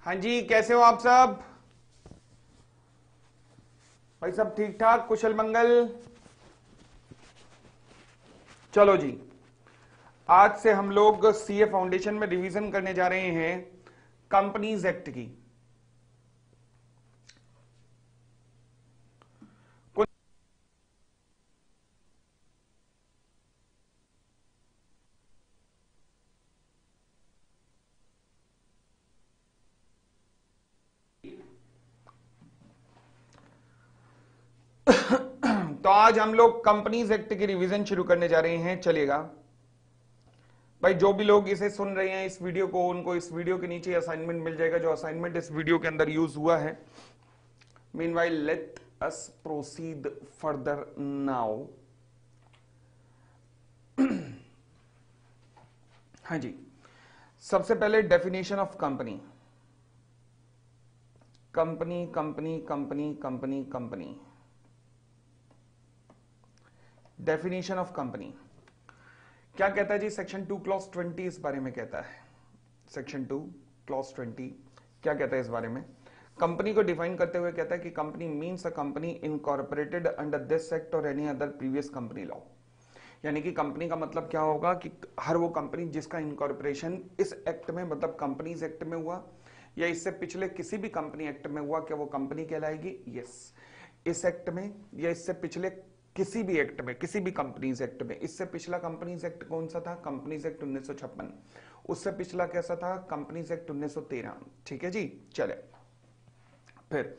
हाँ जी, कैसे हो आप सब? भाई सब ठीक ठाक, कुशल मंगल। चलो जी, आज से हम लोग सीए फाउंडेशन में रिवीजन करने जा रहे हैं कंपनीज एक्ट की। तो आज हम लोग कंपनीज एक्ट की रिवीजन शुरू करने जा रहे हैं। चलिएगा भाई, जो भी लोग इसे सुन रहे हैं इस वीडियो को, उनको इस वीडियो के नीचे असाइनमेंट मिल जाएगा, जो असाइनमेंट इस वीडियो के अंदर यूज हुआ है। Meanwhile let us proceed further now. हाँ जी, सबसे पहले definition of company. Company company company company company definition of company क्या कहता है जी? सेक्शन 2 क्लॉज 20 इस बारे में कहता है। सेक्शन 2 क्लॉज 20 क्या कहता है इस बारे में? कंपनी को डिफाइन करते हुए कहता है कि company means a company incorporated under this act और any other previous company law. यानी कि कंपनी का मतलब क्या होगा कि हर वो कंपनी जिसका इनकॉर्पोरेशन इस एक्ट में, मतलब कंपनीज एक्ट में हुआ या इससे पिछले किसी भी कंपनी एक्ट में हुआ, क्या वो कंपनी कहलाएगी? यस। इस एक्ट में या इससे पिछले किसी भी एक्ट में, किसी भी कंपनीज एक्ट में। इससे पिछला कंपनीज एक्ट कौन सा था? Companies act 1956। उससे पिछला कैसा था? Companies act 1913। ठीक है जी, चले फिर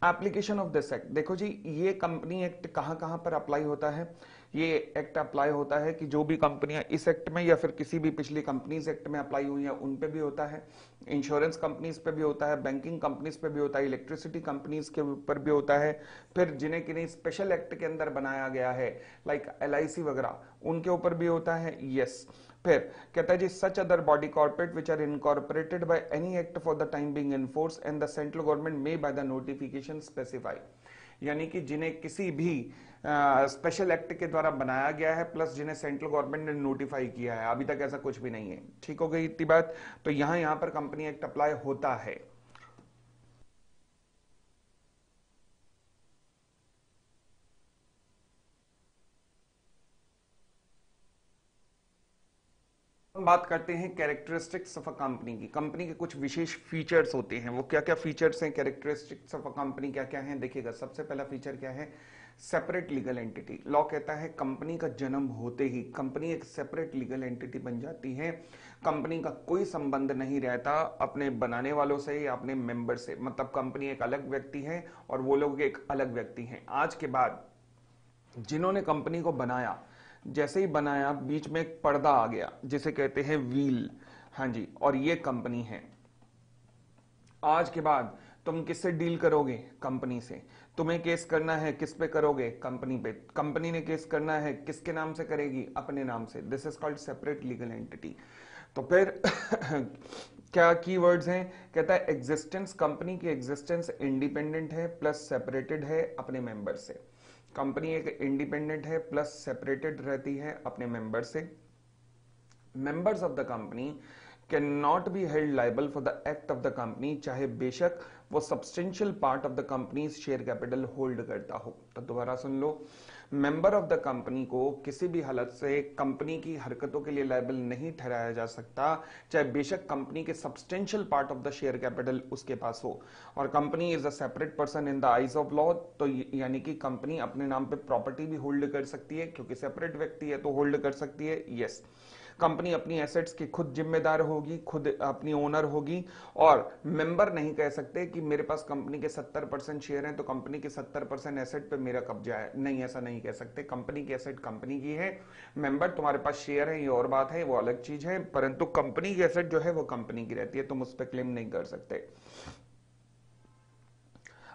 एप्लीकेशन ऑफ दिस एक्ट। देखो जी, ये कंपनी एक्ट कहां कहां पर अप्लाई होता है? ये एक्ट अप्लाई होता है कि जो भी कंपनियां इस एक्ट में या फिर किसी भी पिछली कंपनीज एक्ट में अप्लाई हुई है उन पे भी होता है, इंश्योरेंस कंपनीज पे भी होता है, बैंकिंग कंपनीज पे भी होता है, इलेक्ट्रिसिटी कंपनीज के ऊपर भी होता है। फिर जिन्हें किन्हीं स्पेशल एक्ट के अंदर बनाया गया है लाइक एलआईसी वगैरह, उनके ऊपर भी होता है। यस। फिर कहता है जी, such other body corporate which are incorporated by any act for the time being in force and the central government may by the notification specify. यानी कि जिन्हें किसी भी स्पेशल एक्ट के द्वारा बनाया गया है प्लस जिन्हें सेंट्रल गवर्नमेंट ने नोटिफाई किया है। अभी तक ऐसा कुछ भी नहीं है। ठीक हो गई इतनी बात? तो यहां पर कंपनी एक्ट अप्लाई होता है। हम बात करते हैं कैरेक्टरिस्टिक्स ऑफ अ कंपनी की। कंपनी के कुछ विशेष फीचर्स होते हैं। वो क्या क्या फीचर्स हैं? कैरेक्टरिस्टिक्स ऑफ अ कंपनी क्या क्या हैं? देखिएगा, सबसे पहला फीचर क्या है? Separate legal entity. लॉ कहता है कंपनी का जन्म होते ही कंपनी एक सेपरेट लीगल एंटिटी बन जाती है। कंपनी का कोई संबंध नहीं रहता अपने बनाने वालों से या अपने मेंबर से। मतलब कंपनी एक अलग व्यक्ति है और वो लोग एक अलग व्यक्ति हैं। आज के बाद जिन्होंने कंपनी को बनाया, जैसे ही बनाया बीच में एक पर्दा आ गया जिसे कहते हैं व्हील। हाँ जी, और ये कंपनी है। आज के बाद तुम किससे डील करोगे? कंपनी से। तुम्हें केस करना है किस पे करोगे? कंपनी पे। कंपनी ने केस करना है किसके नाम से करेगी? अपने नाम से। This is called separate legal entity. तो फिर क्या कीवर्ड्स हैं? कहता है एग्जिस्टेंस, कंपनी की एग्जिस्टेंस इंडिपेंडेंट है प्लस सेपरेटेड है अपने मेंबर से। कंपनी एक इंडिपेंडेंट है प्लस सेपरेटेड रहती है अपने मेंबर से। Members of the company can not be held liable for the act of the company, चाहे बेशक वो substantial part of the company share capital hold करता हो। तो दोबारा सुन लो, मेंबर ऑफ द कंपनी को किसी भी हालत से कंपनी की हरकतों के लिए लाइबल नहीं ठहराया जा सकता, चाहे बेशक कंपनी के substantial part of the share capital उसके पास हो। और company is a separate person in the eyes of law. तो यानी कि कंपनी अपने नाम पे प्रॉपर्टी भी होल्ड कर सकती है, क्योंकि सेपरेट व्यक्ति है तो होल्ड कर सकती है। यस। कंपनी अपनी एसेट्स की खुद जिम्मेदार होगी, खुद अपनी ओनर होगी। और मेंबर नहीं कह सकते कि मेरे पास कंपनी के 70% शेयर हैं तो कंपनी के 70% एसेट पे मेरा कब्जा है। नहीं, ऐसा नहीं कह सकते। कंपनी की एसेट कंपनी की है, मेंबर तुम्हारे पास शेयर है ये और बात है, वो अलग चीज है, परंतु कंपनी की एसेट जो है वो कंपनी की रहती है, तुम उस पर क्लेम नहीं कर सकते।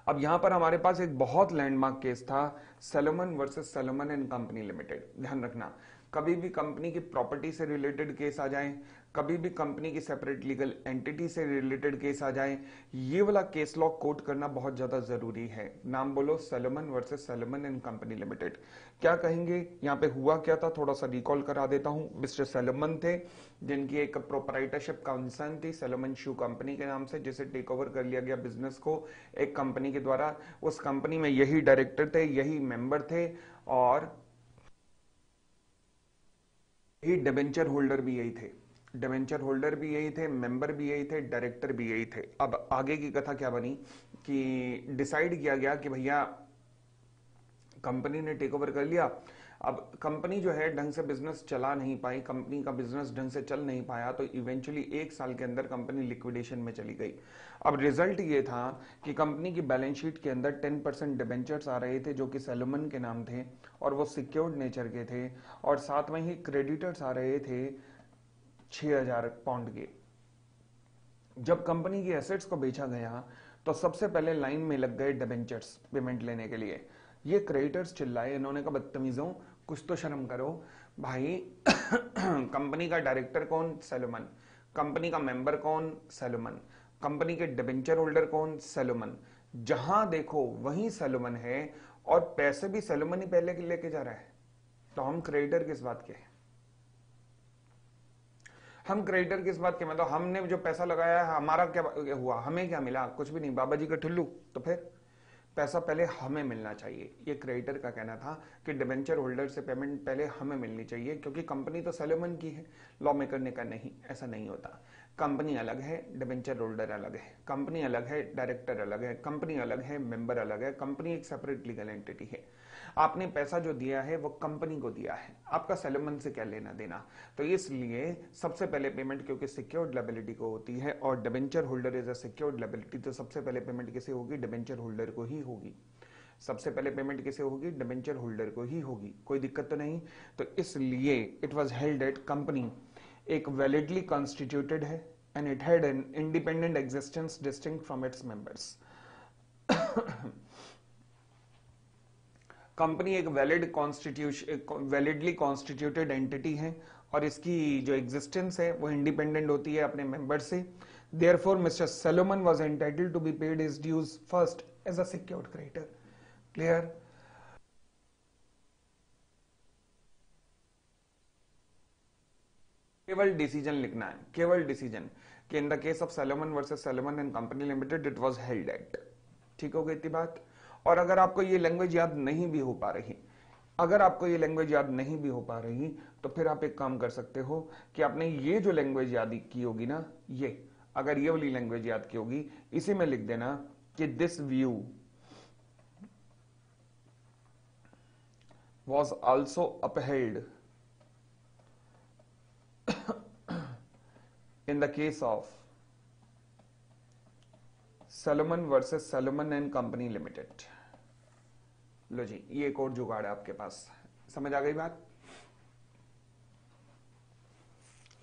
अब यहां पर हमारे पास एक बहुत लैंडमार्क केस था, Salomon versus Salomon and company limited. ध्यान रखना, कभी भी कंपनी की प्रॉपर्टी से रिलेटेड केस आ जाए, कभी भी कंपनी की सेपरेट लीगल एंटिटी से रिलेटेड केस आ जाए, ये वाला केस लॉ कोट करना बहुत ज्यादा जरूरी है। नाम बोलो, Salomon versus Salomon and company limited. क्या कहेंगे यहाँ पे हुआ क्या था, थोड़ा सा रिकॉल करा देता हूं। मिस्टर सैलोमन थे, जिनकी एक प्रोपराइटरशिप कंसर्न थी सैलोमन शू कंपनी के नाम से, जिसे टेक ओवर कर लिया गया बिजनेस को एक कंपनी के द्वारा। उस कंपनी में यही डायरेक्टर थे, यही मेंबर थे, और यही डिबेंचर होल्डर भी यही थे। डिबेंचर होल्डर भी यही थे, मेंबर भी यही थे, डायरेक्टर भी यही थे। अब आगे की कथा क्या बनी कि डिसाइड किया गया कि भैया कंपनी ने टेक ओवर कर लिया। अब कंपनी जो है ढंग से बिजनेस चला नहीं पाई, कंपनी का बिजनेस ढंग से चल नहीं पाया, तो इवेंचुअली 1 साल के अंदर कंपनी लिक्विडेशन में चली गई। अब रिजल्ट ये था कि कंपनी की बैलेंस शीट के अंदर 10% डिबेंचर्स आ रहे थे जो कि सैलोमन के नाम थे और वो सिक्योर्ड नेचर के थे, और साथ में ही क्रेडिटर्स आ रहे थे 6000 पाउंड के। जब कंपनी की एसेट्स को बेचा गया तो सबसे पहले लाइन में लग गए डिबेंचर्स पेमेंट लेने के लिए। ये क्रेडिटर्स चिल्लाए, इन्होंने कहा बदतमीजों कुछ तो शर्म करो भाई। कंपनी का डायरेक्टर कौन, सैलोमन। कंपनी का मेंबर कौन, सैलोमन। कंपनी के डिबेंचर होल्डर कौन, सैलोमन। जहां देखो वहीं सैलोमन है, और पैसे भी सैलोमन ही पहले के लेके जा रहा है। तो हम क्रेडिटर किस बात के, हम क्रेडिटर किस बात के, मतलब हमने जो पैसा लगाया है हमारा क्या हुआ, हमें क्या मिला, कुछ भी नहीं, बाबा जी का ठुल्लू। तो फिर पैसा पहले हमें मिलना चाहिए, ये क्रेडिटर का कहना था कि डिबेंचर होल्डर से पेमेंट पहले हमें मिलनी चाहिए, क्योंकि कंपनी तो सैलोमन की है, लॉ मेकर ने कहा नहीं, ऐसा नहीं होता। कंपनी अलग है, डिबेंचर होल्डर अलग है, कंपनी अलग है, डायरेक्टर अलग है, कंपनी अलग है, मेंबर अलग है, कंपनी एक सेपरेट लीगल एंटिटी है। आपने पैसा जो दिया है वो कंपनी को दिया है, आपका सैलोमन से क्या लेना देना। तो इसलिए सबसे पहले पेमेंट, क्योंकि सिक्योर्ड लायबिलिटी को होती है और debenture holder is a secured liability, तो सबसे पहले पेमेंट किसे होगी, डिबेंचर होल्डर को ही होगी। सबसे पहले पेमेंट किसे होगी, डिबेंचर होल्डर को ही होगी। कोई दिक्कत तो नहीं। तो इसलिए it was held eight company एक वैलिडली कॉन्स्टिट्यूटेड है and it had an independent existence distinct from its members. Company एक वैलिडली कॉन्स्टिट्यूटेड एंटिटी है और इसकी जो एग्जिस्टेंस है वो इंडिपेंडेंट होती है अपने मेंबर से। Therefore mister Salomon was entitled to be paid his dues first as a secured creditor. Clear. केवल डिसीजन लिखना है, केवल डिसीजन कि in the case of Salomon versus Salomon and company limited it was held at. ठीक हो गई इतनी बात। और अगर आपको ये लैंग्वेज याद नहीं भी हो पा रही, अगर आपको ये लैंग्वेज याद नहीं भी हो पा रही, तो फिर आप एक काम कर सकते हो कि आपने ये जो लैंग्वेज याद की होगी ना, ये अगर ये वाली लैंग्वेज याद की होगी, इसी में लिख देना कि this view was also upheld in the case of Salomon versus Salomon and Company Limited। लो जी, ये एक और जुगाड़ है आपके पास। समझ आ गई बात।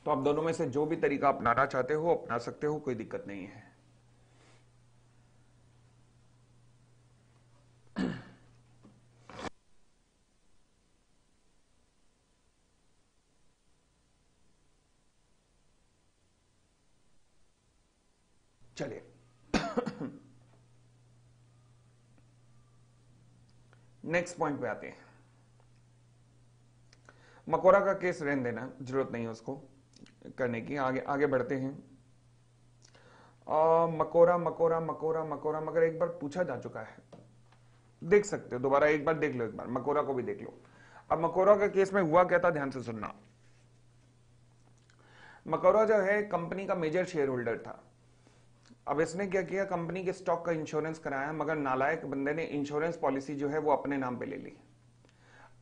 तो आप दोनों में से जो भी तरीका अपनाना चाहते हो अपना सकते हो, कोई दिक्कत नहीं है। चलिए नेक्स्ट पॉइंट पे आते हैं। मकोरा का केस रहने देना, जरूरत नहीं है उसको करने की। आगे आगे बढ़ते हैं। मकोरा मकोरा मकोरा मकोरा मगर एक बार पूछा जा चुका है, देख सकते हो, दोबारा एक बार देख लो, एक बार मकोरा को भी देख लो। अब मकोरा का केस में हुआ क्या था, ध्यान से सुनना। मकोरा जो है कंपनी का मेजर शेयर होल्डर था। अब इसने क्या किया, कंपनी के स्टॉक का इंश्योरेंस कराया, मगर नालायक बंदे ने इंश्योरेंस पॉलिसी जो है वो अपने नाम पे ले ली।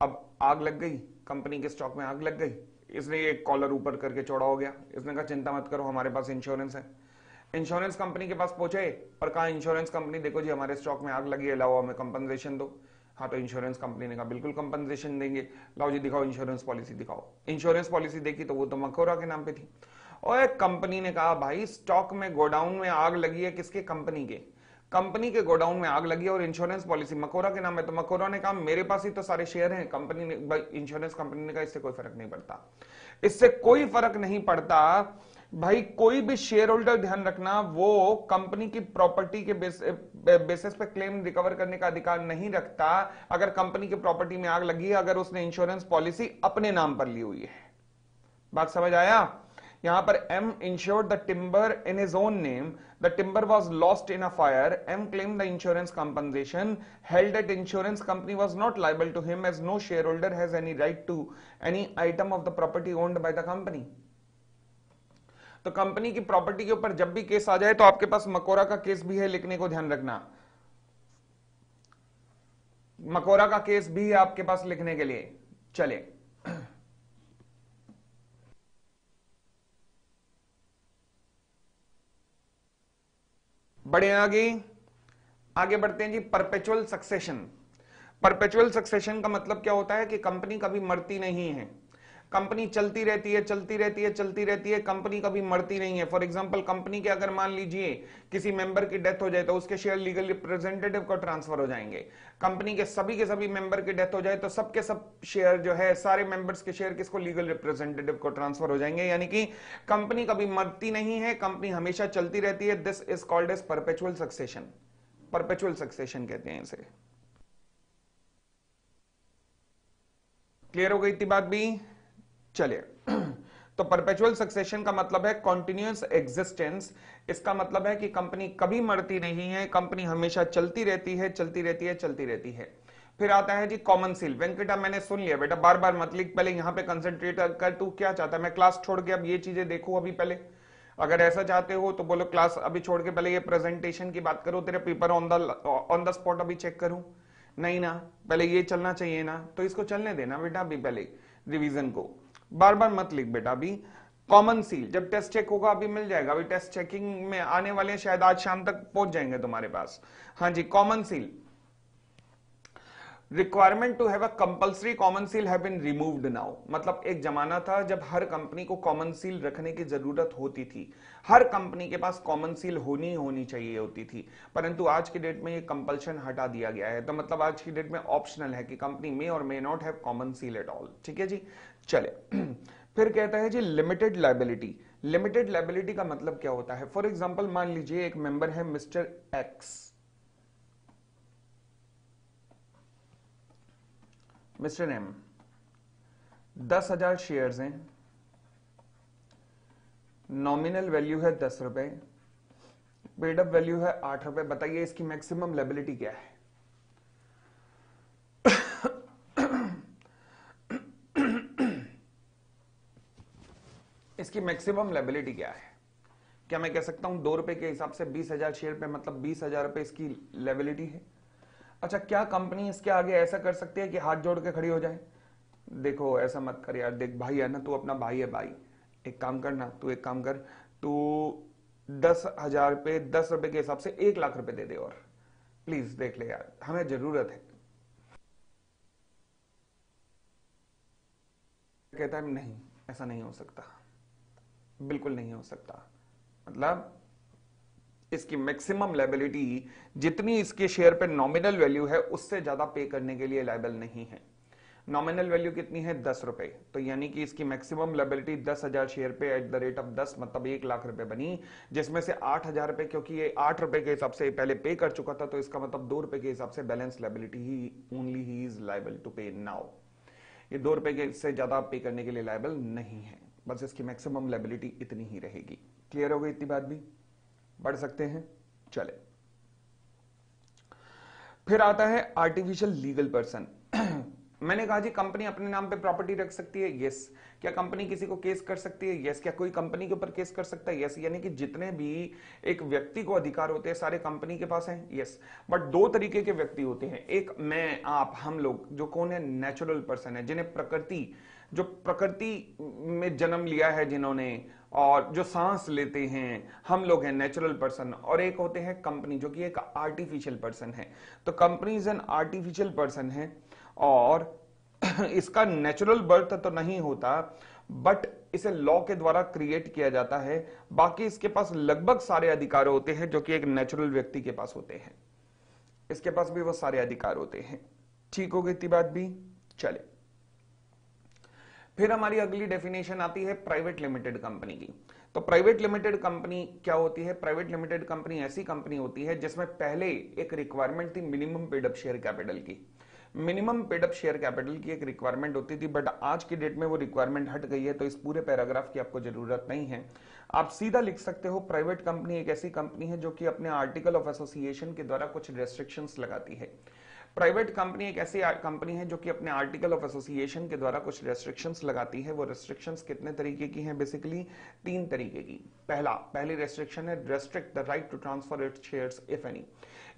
अब आग लग गई, कंपनी के स्टॉक में आग लग गई। इसने एक कॉलर ऊपर करके चौड़ा हो गया। इसने कहा चिंता मत करो, हमारे पास इंश्योरेंस है। इंश्योरेंस कंपनी के पास पहुंचे और कहा इंश्योरेंस कंपनी देखो जी हमारे स्टॉक में आग लगी है, लाओ हमें कंपनसेशन दो। हाँ, तो इंश्योरेंस कंपनी ने कहा बिल्कुल कंपनसेशन देंगे, लाओ जी दिखाओ इंश्योरेंस पॉलिसी दिखाओ। इंश्योरेंस पॉलिसी देखी तो वो तो मकोरा के नाम पे थी। और कंपनी ने कहा भाई स्टॉक में गोडाउन में आग लगी है, किसके, कंपनी के। कंपनी के गोडाउन में आग लगी और इंश्योरेंस पॉलिसी मकोरा के नाम है, तो मकोरा ने कहा मेरे पास ही तो सारे शेयर हैं। कंपनी ने, इंश्योरेंस कंपनी ने कहा इससे कोई फर्क नहीं पड़ता, इससे कोई फर्क नहीं पड़ता भाई। कोई भी शेयर होल्डर, ध्यान रखना, वो कंपनी की प्रॉपर्टी के बेसिस पे क्लेम रिकवर करने का अधिकार नहीं रखता अगर कंपनी की प्रॉपर्टी में आग लगी है, अगर उसने इंश्योरेंस पॉलिसी अपने नाम पर ली हुई है। बात समझ आया? यहां पर M insured the timber in his own name. The timber was lost in a fire. M claimed the insurance compensation, held that insurance company was not liable to him as no shareholder has any right to any item of the property owned by the company. तो company की property के ऊपर जब भी case आ जाए तो आपके पास मकोरा का केस भी है, लिखने को ध्यान रखना। मकोरा का केस भी है आपके पास लिखने के लिए। चले बड़े आगे बढ़ते हैं जी। Perpetual succession. परपेचुअल सक्सेशन का मतलब क्या होता है कि कंपनी कभी मरती नहीं है, कंपनी चलती रहती है, चलती रहती है, चलती रहती है, कंपनी कभी मरती नहीं है। फॉर एग्जांपल, कंपनी के अगर मान लीजिए किसी मेंबर की डेथ हो जाए तो उसके शेयर लीगल रिप्रेजेंटेटिव को ट्रांसफर हो जाएंगे। कंपनी के सभी मेंबर की डेथ हो जाए तो सबके सब शेयर जो है, सारे मेंबर्स के शेयर किसको? लीगल रिप्रेजेंटेटिव को ट्रांसफर हो जाएंगे। यानी कि कंपनी कभी मरती नहीं है, कंपनी हमेशा चलती रहती है। This is called as perpetual succession. Perpetual succession कहते हैं इसे। क्लियर हो गई इतनी बात भी? चलिए तो परपेचुअल सक्सेशन का मतलब है कॉन्टिन्यूअस एग्जिस्टेंस। इसका मतलब है कि कंपनी कभी मरती नहीं है, कंपनी हमेशा चलती रहती है, चलती रहती है, चलती रहती है। फिर आता है जी कॉमन सील। वेंकटा मैंने सुन लिया बेटा, बार बार मत लिख, पहले यहां पे कंसंट्रेट कर। तू क्या चाहता है? मैं क्लास छोड़ के अब ये चीजें देखूं अभी पहले? अगर ऐसा चाहते हो तो बोलो क्लास अभी छोड़ के पहले ये प्रेजेंटेशन की बात करो, तेरे पेपर ऑन द स्पॉट अभी चेक करूं? नहीं ना, पहले ये चलना चाहिए ना, तो इसको चलने देना बेटा अभी पहले रिवीजन को। बार बार मत लिख बेटा अभी। कॉमन सील जब टेस्ट चेक होगा अभी मिल जाएगा, अभी टेस्ट चेकिंग में आने वाले हैं, शायद आज शाम तक पहुंच जाएंगे तुम्हारे पास। हाँ जी, common seal. Requirement to have a compulsory common seal have been removed now. मतलब एक जमाना था जब हर कंपनी को कॉमन सील रखने की जरूरत होती थी, हर कंपनी के पास कॉमन सील होनी चाहिए होती थी, परंतु आज की डेट में ये कंपल्शन हटा दिया गया है। तो मतलब आज की डेट में ऑप्शनल है कि कंपनी मे और may not have common seal at all. ठीक है जी, चले फिर कहता है जी लिमिटेड लाइबिलिटी। लिमिटेड लाइबिलिटी का मतलब क्या होता है? फॉर एग्जाम्पल मान लीजिए एक मेंबर है mister X, mister M, 10,000 shares हैं, नॉमिनल वैल्यू है 10 रुपए, पेड अप वैल्यू है 8 रुपए। बताइए इसकी मैक्सिमम लायबिलिटी क्या है? इसकी मैक्सिमम लायबिलिटी क्या है? क्या मैं कह सकता हूं 2 रुपए के हिसाब से 20,000 शेयर पे मतलब 20,000 रुपए इसकी लायबिलिटी है? अच्छा, क्या कंपनी इसके आगे ऐसा कर सकती है कि हाथ जोड़ के खड़ी हो जाए? देखो ऐसा मत कर यार, देख भाई है ना, तू अपना भाई है भाई, एक काम कर ना, तू एक काम कर, तू 10,000 पे 10 रुपए के हिसाब से 1,00,000 रुपए दे दे, और प्लीज देख ले यार, हमें जरूरत है। कहता है नहीं, ऐसा नहीं हो सकता, बिल्कुल नहीं हो सकता। मतलब इसकी मैक्सिमम लायबिलिटी जितनी इसके शेयर पे नॉमिनल वैल्यू है उससे ज्यादा पे करने के लिए लायबल नहीं है। नॉमिनल वैल्यू कितनी है? 10 रुपए, तो यानी कि इसकी मैक्सिमम लायबिलिटी 10,000 शेयर पे एट द रेट ऑफ 10 मतलब 1,00,000 रुपए बनी, जिसमें से 8,000 रुपए, क्योंकि ये 8 रुपए के हिसाब से पहले पे कर चुका था, तो इसका मतलब 2 रुपए के हिसाब से balance liability he only he is liable to pay now. ये 2 रुपए के से ज्यादा पे करने के लिए लायबल नहीं है, बस इसकी मैक्सिमम लायबिलिटी इतनी ही रहेगी। क्लियर हो गई इतनी बात भी? बढ़ सकते हैं, चले। फिर आता है आर्टिफिशियल लीगल पर्सन। मैंने कहा जी कंपनी अपने नाम पे प्रॉपर्टी रख सकती है, यस। क्या कंपनी किसी को केस कर सकती है? यस। क्या कोई कंपनी के ऊपर केस कर सकता है? यस। यानी कि जितने भी एक व्यक्ति को अधिकार होते हैं सारे कंपनी के पास हैं, यस। बट 2 तरीके के व्यक्ति होते हैं, एक मैं, आप, हम लोग, जो कौन है? नेचुरल पर्सन है, जिन्हें जो प्रकृति में जन्म लिया है जिन्होंने, और जो सांस लेते हैं, हम लोग हैं नेचुरल पर्सन। और एक होते हैं कंपनी, जो कि एक आर्टिफिशियल पर्सन है। तो company is an artificial person है, और इसका नेचुरल बर्थ तो नहीं होता, बट इसे लॉ के द्वारा क्रिएट किया जाता है। बाकी इसके पास लगभग सारे अधिकार होते हैं जो कि एक नेचुरल व्यक्ति के पास होते हैं, इसके पास भी वो सारे अधिकार होते हैं। ठीक हो गई इतनी बात भी। चले, फिर हमारी अगली डेफिनेशन आती है प्राइवेट लिमिटेड कंपनी की। तो प्राइवेट लिमिटेड कंपनी क्या होती है? प्राइवेट लिमिटेड कंपनी ऐसी कंपनी होती है जिसमें पहले एक रिक्वायरमेंट थी minimum paid up share capital की। Minimum paid up share capital की एक रिक्वायरमेंट होती थी, बट आज की डेट में वो रिक्वायरमेंट हट गई है, तो इस पूरे पैराग्राफ की आपको जरूरत नहीं है। आप सीधा लिख सकते हो प्राइवेट कंपनी एक ऐसी कंपनी है जो कि अपने आर्टिकल ऑफ एसोसिएशन के द्वारा कुछ रेस्ट्रिक्शंस लगाती है। प्राइवेट कंपनी एक ऐसी कंपनी है जो कि अपने आर्टिकल ऑफ एसोसिएशन के द्वारा कुछ रेस्ट्रिक्शंस लगाती है। वो रेस्ट्रिक्शंस कितने तरीके की हैं? बेसिकली 3 तरीके की। पहली रेस्ट्रिक्शन है restrict the right to transfer its shares if any,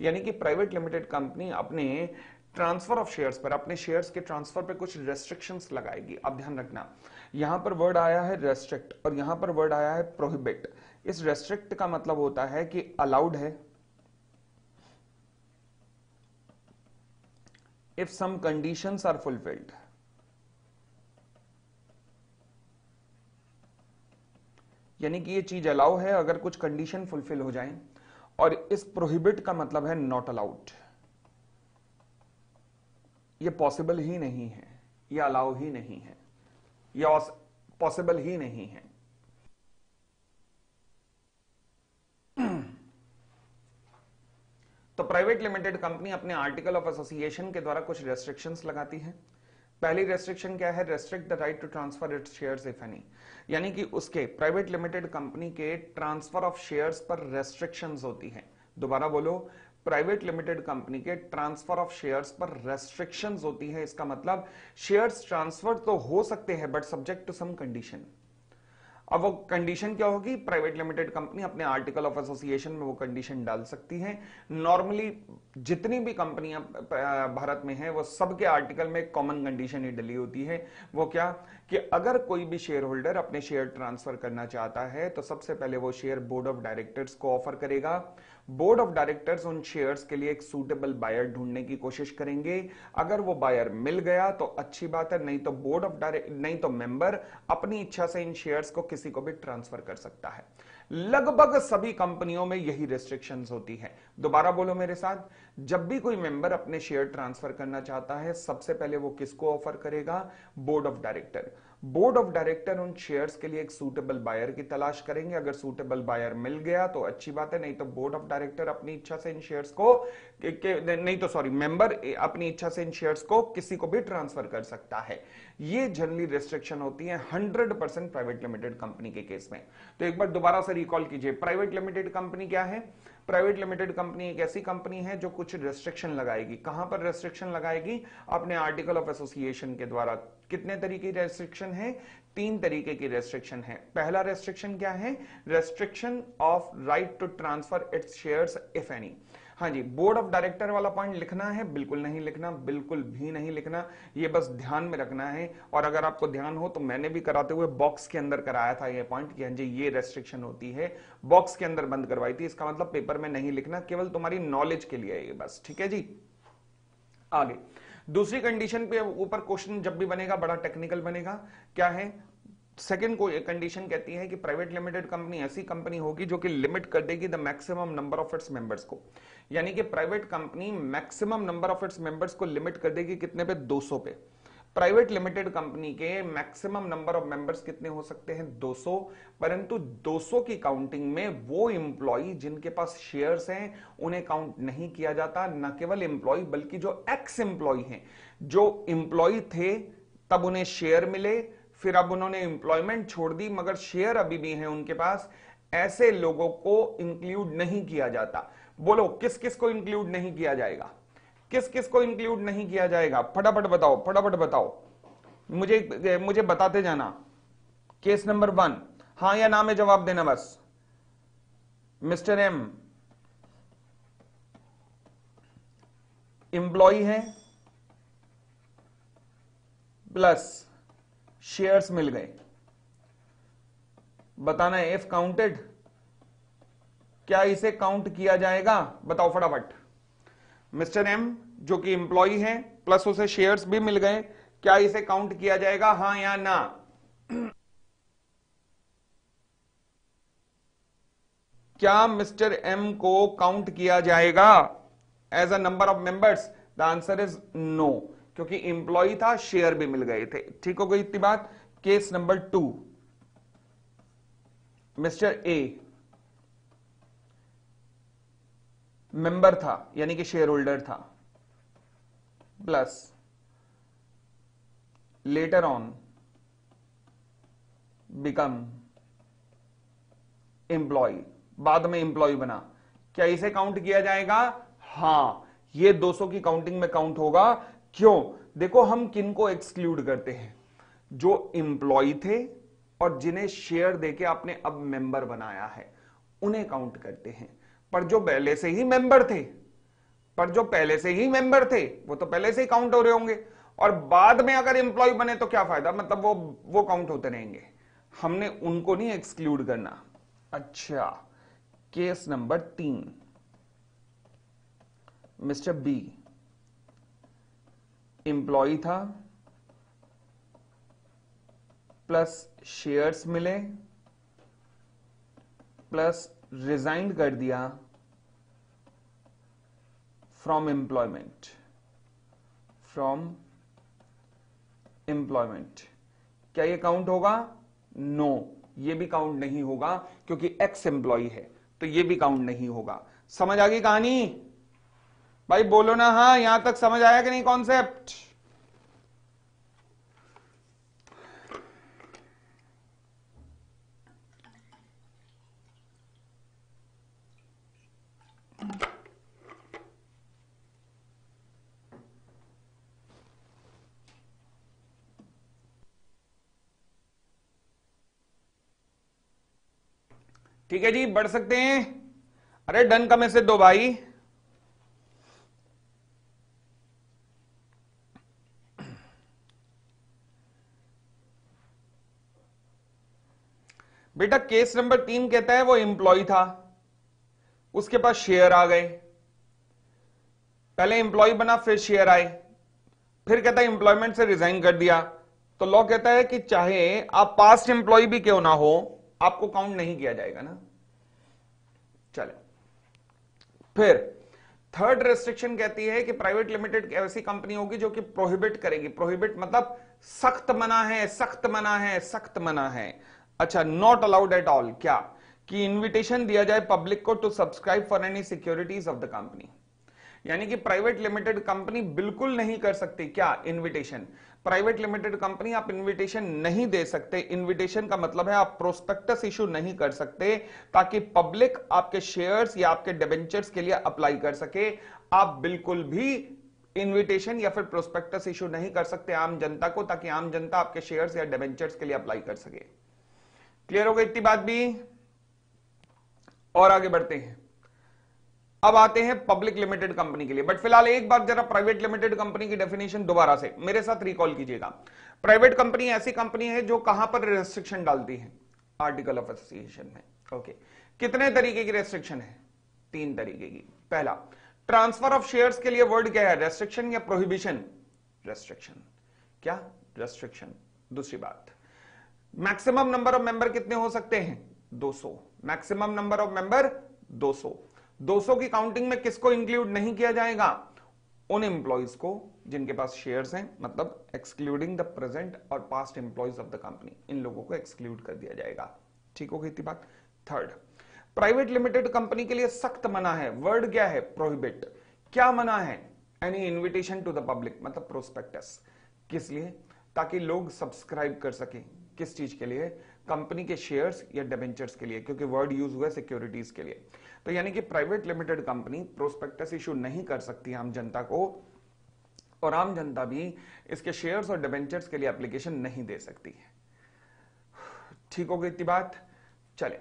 यानी कि प्राइवेट लिमिटेड कंपनी अपने ट्रांसफर ऑफ शेयर्स पर, अपने शेयर्स के ट्रांसफर पर कुछ रेस्ट्रिक्शंस लगाएगी। अब ध्यान रखना, यहां पर वर्ड आया है रेस्ट्रिक्ट और यहां पर वर्ड आया है प्रोहिबिट। इस रेस्ट्रिक्ट का मतलब होता है कि अलाउड है if some conditions are fulfilled, यानी कि ये चीज अलाउ है अगर कुछ कंडीशन फुलफिल हो जाएं। और इस प्रोहिबिट का मतलब है नॉट अलाउड, ये पॉसिबल ही नहीं है, ये अलाउ ही नहीं है, ये पॉसिबल ही नहीं है। तो प्राइवेट लिमिटेड कंपनी अपने आर्टिकल ऑफ एसोसिएशन के द्वारा कुछ रेस्ट्रिक्शंस लगाती है। पहली रेस्ट्रिक्शन क्या है? Restrict the right to transfer its shares if any, यानी कि उसके प्राइवेट लिमिटेड कंपनी के ट्रांसफर ऑफ शेयर्स पर रेस्ट्रिक्शंस होती है। दोबारा बोलो, प्राइवेट लिमिटेड कंपनी के ट्रांसफर ऑफ शेयर्स पर रेस्ट्रिक्शंस होती है। इसका मतलब शेयर्स ट्रांसफर तो हो सकते हैं but subject to some condition. अब वो कंडीशन क्या होगी? प्राइवेट लिमिटेड कंपनी अपने आर्टिकल ऑफ एसोसिएशन में वो कंडीशन डाल सकती है। नॉर्मली जितनी भी कंपनियां भारत में हैं वो सबके आर्टिकल में कॉमन कंडीशन ही डली होती है। वो क्या? कि अगर कोई भी शेयर होल्डर अपने शेयर ट्रांसफर करना चाहता है तो सबसे पहले वो शेयर बोर्ड ऑफ डायरेक्टर्स को ऑफर करेगा। बोर्ड ऑफ डायरेक्टर्स उन शेयर्स के लिए एक सूटेबल बायर ढूंढने की कोशिश करेंगे। अगर वो बायर मिल गया तो अच्छी बात है, नहीं तो मेंबर अपनी इच्छा से इन शेयर्स को किसी को भी ट्रांसफर कर सकता है। लगभग सभी कंपनियों में यही रेस्ट्रिक्शंस होती है। दोबारा बोलो मेरे साथ, जब भी कोई मेंबर अपने शेयर ट्रांसफर करना चाहता है सबसे पहले वो किसको ऑफर करेगा? Board of director. Board of director उन शेयर्स के लिए एक सूटेबल बायर की तलाश करेंगे। अगर सूटेबल बायर मिल गया तो अच्छी बात है, नहीं तो बोर्ड ऑफ डायरेक्टर अपनी इच्छा से इन शेयर्स को मेंबर अपनी इच्छा से इन शेयर्स को किसी को भी ट्रांसफर कर सकता है। ये जनरली रेस्ट्रिक्शन होती है 100% प्राइवेट लिमिटेड कंपनी के केस में। तो एक बार दोबारा से रिकॉल कीजिए, प्राइवेट लिमिटेड कंपनी क्या है? प्राइवेट लिमिटेड कंपनी एक ऐसी कंपनी है जो कुछ रेस्ट्रिक्शन लगाएगी। कहां पर रेस्ट्रिक्शन लगाएगी? अपने आर्टिकल ऑफ एसोसिएशन के द्वारा। कितने तरीके की रेस्ट्रिक्शन है? 3 तरीके की रेस्ट्रिक्शन है। पहला रेस्ट्रिक्शन क्या है? Restriction of right to transfer its shares if any. हाँ जी, बोर्ड ऑफ डायरेक्टर वाला पॉइंट लिखना है? बिल्कुल नहीं लिखना, बिल्कुल भी नहीं लिखना, ये बस ध्यान में रखना है। और अगर आपको ध्यान हो तो मैंने भी कराते हुए बॉक्स के अंदर कराया था ये पॉइंट कि हाँ जी ये रेस्ट्रिक्शन होती है, बॉक्स के अंदर बंद करवाई थी। इसका मतलब पेपर में नहीं लिखना, केवल तुम्हारी नॉलेज के लिए ये बस। ठीक है जी, आगे दूसरी कंडीशन पे ऊपर क्वेश्चन जब भी बनेगा बड़ा टेक्निकल बनेगा। क्या है? सेकेंड को कंडीशन कहती है कि प्राइवेट लिमिटेड कंपनी ऐसी कंपनी होगी जो कि लिमिट कर देगी the maximum number of its members को। यानी कि private company maximum number of its members को लिमिट कर देगी कितने पे? 200 पे। प्राइवेट लिमिटेड कंपनी के मैक्सिमम नंबर ऑफ मेंबर्स कितने हो सकते हैं? 200। परंतु 200 की काउंटिंग में वो एम्प्लॉय जिनके पास शेयर्स हैं उन्हें काउंट नहीं किया जाता। न केवल एम्प्लॉय बल्कि जो एक्स एम्प्लॉय हैं, जो एम्प्लॉय थे तब उन्हें शेयर मिले, फिर अब उन्होंने एम्प्लॉयमेंट छोड़ दी मगर शेयर अभी भी हैं उनके पास, ऐसे लोगों को इंक्लूड नहीं किया जाता। बोलो किस किस को इंक्लूड नहीं किया जाएगा? किस किस को इंक्लूड नहीं किया जाएगा? फटाफट बताओ, फटाफट बताओ, मुझे बताते जाना। केस नंबर 1, हां या ना में जवाब देना बस। मिस्टर एम एम्प्लॉय है प्लस शेयर्स मिल गए, बताना है इफ काउंटेड, क्या इसे काउंट किया जाएगा? बताओ फटाफट। मिस्टर एम जो कि एम्प्लॉय है प्लस उसे शेयर्स भी मिल गए, क्या इसे काउंट किया जाएगा? हां या ना? क्या मिस्टर एम को काउंट किया जाएगा as a number of members? The answer is no, क्योंकि इंप्लॉय था, शेयर भी मिल गए थे। ठीक हो गई इतनी बात। Case number 2, mister A member था यानी कि शेयर होल्डर था, plus later on become employ, बाद में एम्प्लॉय बना। क्या इसे काउंट किया जाएगा? हां, ये 200 की काउंटिंग में काउंट होगा। क्यों? देखो हम किन को एक्सक्लूड करते हैं, जो एम्प्लॉय थे और जिन्हें शेयर देके आपने अब मेंबर बनाया है, उन्हें काउंट करते हैं। पर जो पहले से ही मेंबर थे, वो तो पहले से ही काउंट हो रहे होंगे, और बाद में अगर एम्प्लॉय बने तो क्या फायदा, मतलब वो काउंट होते रहेंगे। हमने उनको नहीं एक्सक्लूड करना। अच्छा, case number 3, mister B employ था, प्लस शेयर्स मिले, प्लस रिजाइन कर दिया फ्रॉम एम्प्लॉयमेंट। क्या ये काउंट होगा? नो, ये भी काउंट नहीं होगा, क्योंकि एक्स एम्प्लॉय है, तो ये भी काउंट नहीं होगा। समझ आ गई कहानी? भाई बोलो ना, हाँ, यहां तक समझ आया कि नहीं कॉन्सेप्ट? ठीक है जी, बढ़ सकते हैं। अरे डन का मैसेज दो भाई। बेटा केस नंबर 3 कहता है वो एम्प्लॉय था, उसके पास शेयर आ गए, पहले एम्प्लॉय बना फिर शेयर आए, फिर कहता है एम्प्लॉयमेंट से रिजाइन कर दिया। तो लॉ कहता है कि चाहे आप पास्ट एम्प्लॉय भी क्यों ना हो, आपको काउंट नहीं किया जाएगा ना। चले, फिर थर्ड रेस्ट्रिक्शन कहती है कि प्राइवेट लिमिटेड ऐसी कंपनी होगी जो कि प्रोहिबिट करेगी। प्रोहिबिट मतलब सख्त मना है, सख्त मना है, सख्त मना है। अच्छा, नॉट अलाउड एट ऑल, क्या कि इनविटेशन दिया जाए पब्लिक को to subscribe for any securities of the company. यानी कि प्राइवेट लिमिटेड कंपनी बिल्कुल नहीं कर सकती क्या? इनविटेशन। प्राइवेट लिमिटेड कंपनी आप इनविटेशन नहीं दे सकते। इनविटेशन का मतलब है आप प्रोस्पेक्टस इशू नहीं कर सकते ताकि पब्लिक आपके शेयर्स या आपके डिबेंचर्स के लिए अप्लाई कर सके। आप बिल्कुल भी इनविटेशन या फिर प्रोस्पेक्टस इशू नहीं कर सकते आम जनता को, ताकि आम जनता आपके शेयर्स या डिबेंचर्स के लिए अप्लाई कर सके। क्लियर हो गई इतनी बात भी? और आगे बढ़ते हैं। अब आते हैं पब्लिक लिमिटेड कंपनी के लिए, बट फिलहाल एक बार जरा प्राइवेट लिमिटेड कंपनी की डेफिनेशन दोबारा से मेरे साथ रिकॉल कीजिएगा। प्राइवेट कंपनी ऐसी कंपनी है जो कहां पर रेस्ट्रिक्शन डालती है? आर्टिकल ऑफ एसोसिएशन में। ओके, कितने तरीके की रेस्ट्रिक्शन है? 3 तरीके की। पहला, ट्रांसफर ऑफ शेयर्स के लिए वर्ड क्या है? रेस्ट्रिक्शन या प्रोहिबिशन? रेस्ट्रिक्शन। क्या? रेस्ट्रिक्शन। दूसरी बात, मैक्सिमम नंबर ऑफ मेंबर कितने हो सकते हैं? 200। Maximum number of member 200। 200 की काउंटिंग में किसको इंक्लूड नहीं किया जाएगा? उन एम्प्लॉयज को जिनके पास शेयर्स हैं, मतलब एक्सक्लूडिंग द प्रेजेंट और past employees of the company, इन लोगों को एक्सक्लूड कर दिया जाएगा। ठीक हो गई इतनी बात? थर्ड, प्राइवेट लिमिटेड कंपनी के लिए सख्त मना है। वर्ड क्या है? प्रोहिबिट। क्या मना है? Any invitation to the public, मतलब प्रोस्पेक्टस। किस लिए? ताकि लोग सब्सक्राइब कर सके। किस चीज के लिए? कंपनी के शेयर्स या डिबेंचर्स के लिए, क्योंकि वर्ड यूज हुआ है सिक्योरिटीज के लिए। तो यानी कि private limited company prospectus issue नहीं कर सकती आम जनता को, और आम जनता भी इसके शेयर्स और डिबेंचर्स के लिए एप्लीकेशन नहीं दे सकती है। ठीक हो गई इतनी बात? चले,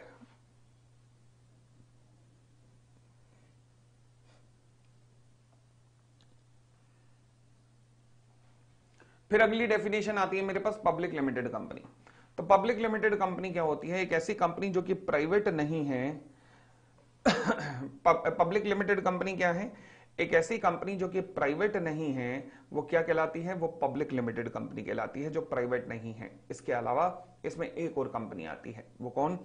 फिर अगली डेफिनेशन आती है मेरे पास, पब्लिक लिमिटेड कंपनी। तो पब्लिक लिमिटेड कंपनी क्या होती है? एक ऐसी कंपनी जो कि प्राइवेट नहीं है। पब्लिक लिमिटेड कंपनी क्या है? एक ऐसी कंपनी जो कि प्राइवेट नहीं है, वो क्या कहलाती है? वो पब्लिक लिमिटेड कंपनी कहलाती है, जो प्राइवेट नहीं है। इसके अलावा इसमें एक और कंपनी आती है, वो कौन?